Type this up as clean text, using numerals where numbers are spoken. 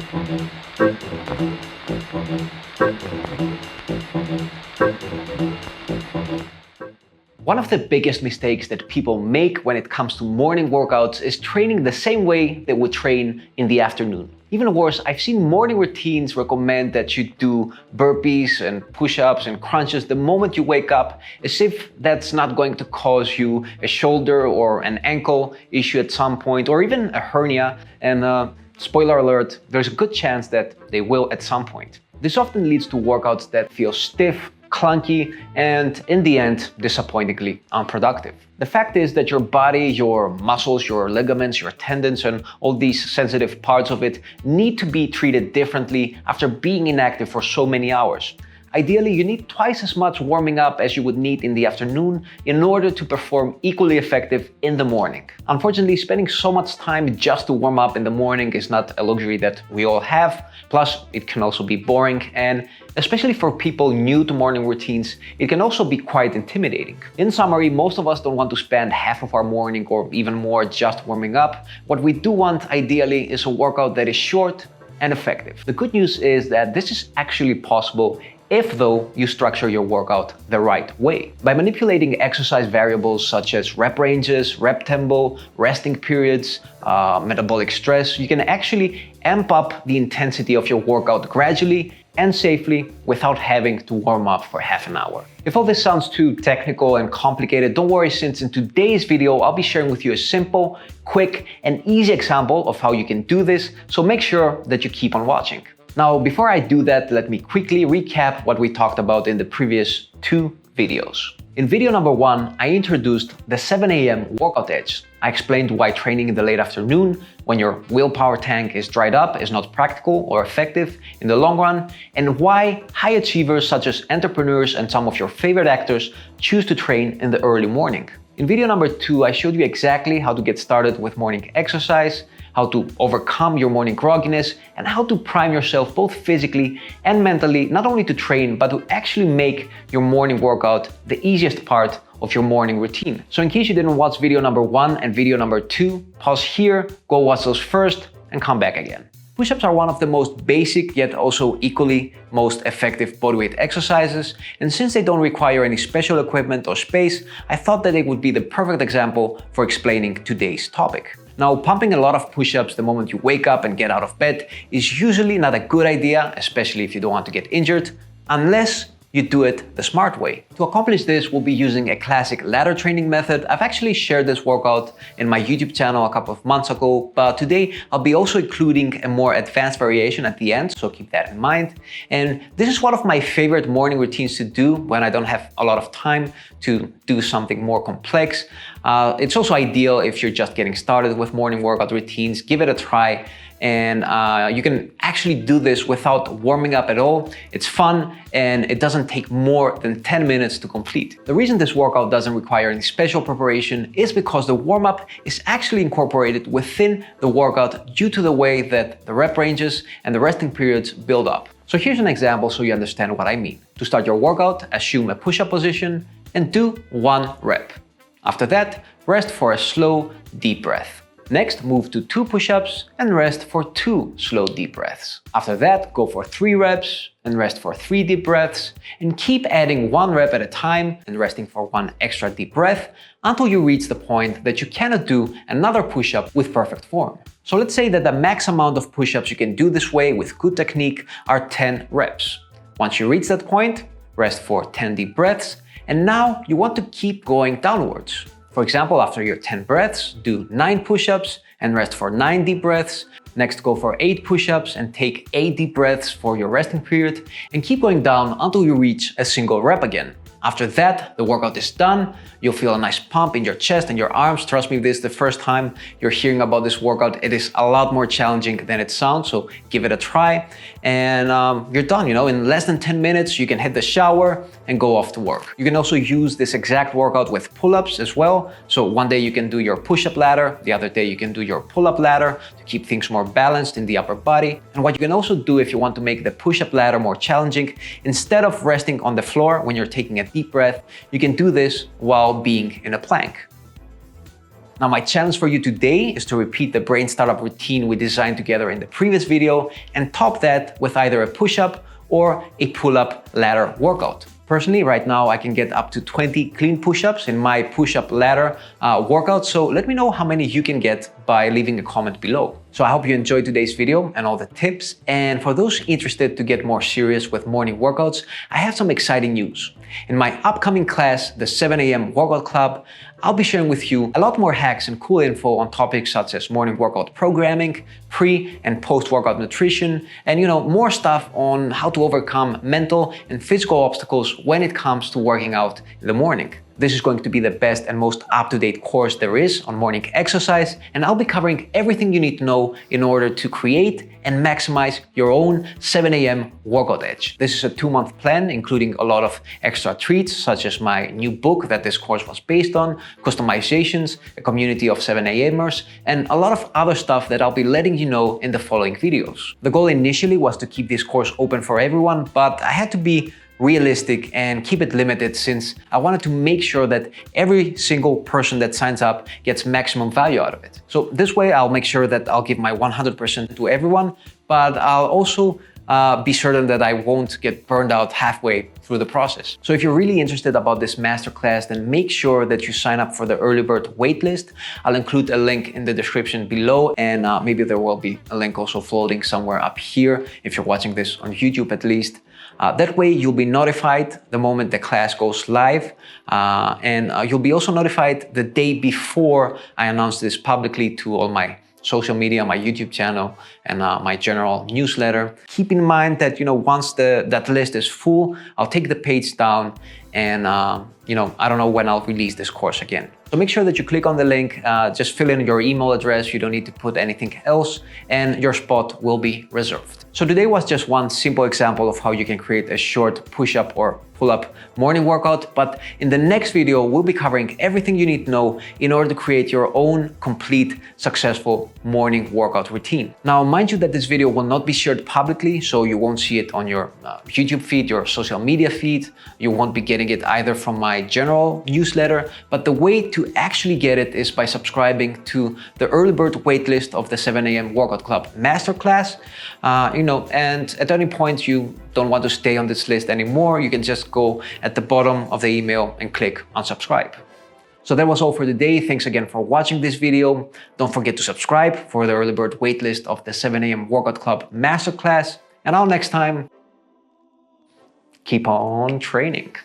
One of the biggest mistakes that people make when it comes to morning workouts is training the same way they would train in the afternoon. Even worse, I've seen morning routines recommend that you do burpees and push-ups and crunches the moment you wake up, as if that's not going to cause you a shoulder or an ankle issue at some point, or even a hernia. And spoiler alert, there's a good chance that they will at some point. This often leads to workouts that feel stiff, clunky, and in the end, disappointingly unproductive. The fact is that your body, your muscles, your ligaments, your tendons, and all these sensitive parts of it need to be treated differently after being inactive for so many hours. Ideally, you need twice as much warming up as you would need in the afternoon in order to perform equally effective in the morning. Unfortunately, spending so much time just to warm up in the morning is not a luxury that we all have. Plus, it can also be boring, and especially for people new to morning routines, it can also be quite intimidating. In summary, most of us don't want to spend half of our morning or even more just warming up. What we do want, ideally, is a workout that is short and effective. The good news is that this is actually possible if, though, you structure your workout the right way. By manipulating exercise variables such as rep ranges, rep tempo, resting periods, metabolic stress, you can actually amp up the intensity of your workout gradually and safely without having to warm up for half an hour. If all this sounds too technical and complicated, don't worry, since in today's video, I'll be sharing with you a simple, quick, and easy example of how you can do this, so make sure that you keep on watching. Now, before I do that, let me quickly recap what we talked about in the previous two videos. In video number 1, I introduced the 7 a.m. workout edge. I explained why training in the late afternoon, when your willpower tank is dried up, is not practical or effective in the long run, and why high achievers such as entrepreneurs and some of your favorite actors choose to train in the early morning. In video number 2, I showed you exactly how to get started with morning exercise, how to overcome your morning grogginess, and how to prime yourself both physically and mentally, not only to train, but to actually make your morning workout the easiest part of your morning routine. So in case you didn't watch video number 1 and video number 2, pause here, go watch those first, and come back again. Push-ups are one of the most basic yet also equally most effective bodyweight exercises, and since they don't require any special equipment or space, I thought that it would be the perfect example for explaining today's topic. Now, pumping a lot of push-ups the moment you wake up and get out of bed is usually not a good idea, especially if you don't want to get injured, unless you do it the smart way. To accomplish this, we'll be using a classic ladder training method. I've actually shared this workout in my YouTube channel a couple of months ago, but today I'll be also including a more advanced variation at the end, so keep that in mind. And this is one of my favorite morning routines to do when I don't have a lot of time to do something more complex. It's also ideal if you're just getting started with morning workout routines. Give it a try. And you can actually do this without warming up at all. It's fun and it doesn't take more than 10 minutes to complete. The reason this workout doesn't require any special preparation is because the warm-up is actually incorporated within the workout due to the way that the rep ranges and the resting periods build up. So here's an example so you understand what I mean. To start your workout, assume a push-up position and do 1 rep. After that, rest for a slow, deep breath. Next, move to 2 push-ups and rest for 2 slow deep breaths. After that, go for 3 reps and rest for 3 deep breaths, and keep adding 1 rep at a time and resting for 1 extra deep breath until you reach the point that you cannot do another push-up with perfect form. So let's say that the max amount of push-ups you can do this way with good technique are 10 reps. Once you reach that point, rest for 10 deep breaths, and now you want to keep going downwards. For example, after your 10 breaths, do 9 push-ups and rest for 9 deep breaths. Next, go for 8 push-ups and take 8 deep breaths for your resting period, and keep going down until you reach a single rep again. After that, the workout is done. You'll feel a nice pump in your chest and your arms. Trust me, this is the first time you're hearing about this workout. It is a lot more challenging than it sounds, so give it a try. And you're done, in less than 10 minutes, you can hit the shower and go off to work. You can also use this exact workout with pull-ups as well. So one day you can do your push-up ladder, the other day you can do your pull-up ladder to keep things more balanced in the upper body. And what you can also do if you want to make the push-up ladder more challenging, instead of resting on the floor when you're taking a deep breath, you can do this while being in a plank. Now, my challenge for you today is to repeat the brain startup routine we designed together in the previous video and top that with either a push-up or a pull-up ladder workout. Personally, right now, I can get up to 20 clean push-ups in my push-up ladder workout. So let me know how many you can get by leaving a comment below. So I hope you enjoyed today's video and all the tips. And for those interested to get more serious with morning workouts, I have some exciting news. In my upcoming class, the 7 a.m. Workout Club, I'll be sharing with you a lot more hacks and cool info on topics such as morning workout programming, pre and post-workout nutrition, and more stuff on how to overcome mental and physical obstacles when it comes to working out in the morning. This is going to be the best and most up-to-date course there is on morning exercise, and I'll be covering everything you need to know in order to create and maximize your own 7 a.m. workout edge. This is a 2-month plan, including a lot of extra treats, such as my new book that this course was based on, customizations, a community of 7 a.m.ers, and a lot of other stuff that I'll be letting you know in the following videos. The goal initially was to keep this course open for everyone, but I had to be realistic and keep it limited since I wanted to make sure that every single person that signs up gets maximum value out of it. So this way I'll make sure that I'll give my 100% to everyone, but I'll also be certain that I won't get burned out halfway through the process. So if you're really interested about this masterclass, then make sure that you sign up for the early bird waitlist. I'll include a link in the description below, and maybe there will be a link also floating somewhere up here if you're watching this on YouTube at least. That way you'll be notified the moment the class goes live, and you'll be also notified the day before I announce this publicly to all my social media, my YouTube channel, and my general newsletter. Keep in mind that once that list is full, I'll take the page down, and I don't know when I'll release this course again. So make sure that you click on the link, just fill in your email address, you don't need to put anything else, and your spot will be reserved. So today was just one simple example of how you can create a short push-up or pull-up morning workout, but in the next video, we'll be covering everything you need to know in order to create your own complete, successful morning workout routine. Now, mind you that this video will not be shared publicly, so you won't see it on your YouTube feed, your social media feed. You won't be getting it either from my general newsletter, but the way to actually get it is by subscribing to the early bird waitlist of the 7 a.m. Workout Club Masterclass. And at any point you don't want to stay on this list anymore, you can just go at the bottom of the email and click on subscribe. So that was all for today. Thanks again for watching this video. Don't forget to subscribe for the early bird waitlist of the 7 a.m. Workout Club Masterclass. And until next time, keep on training.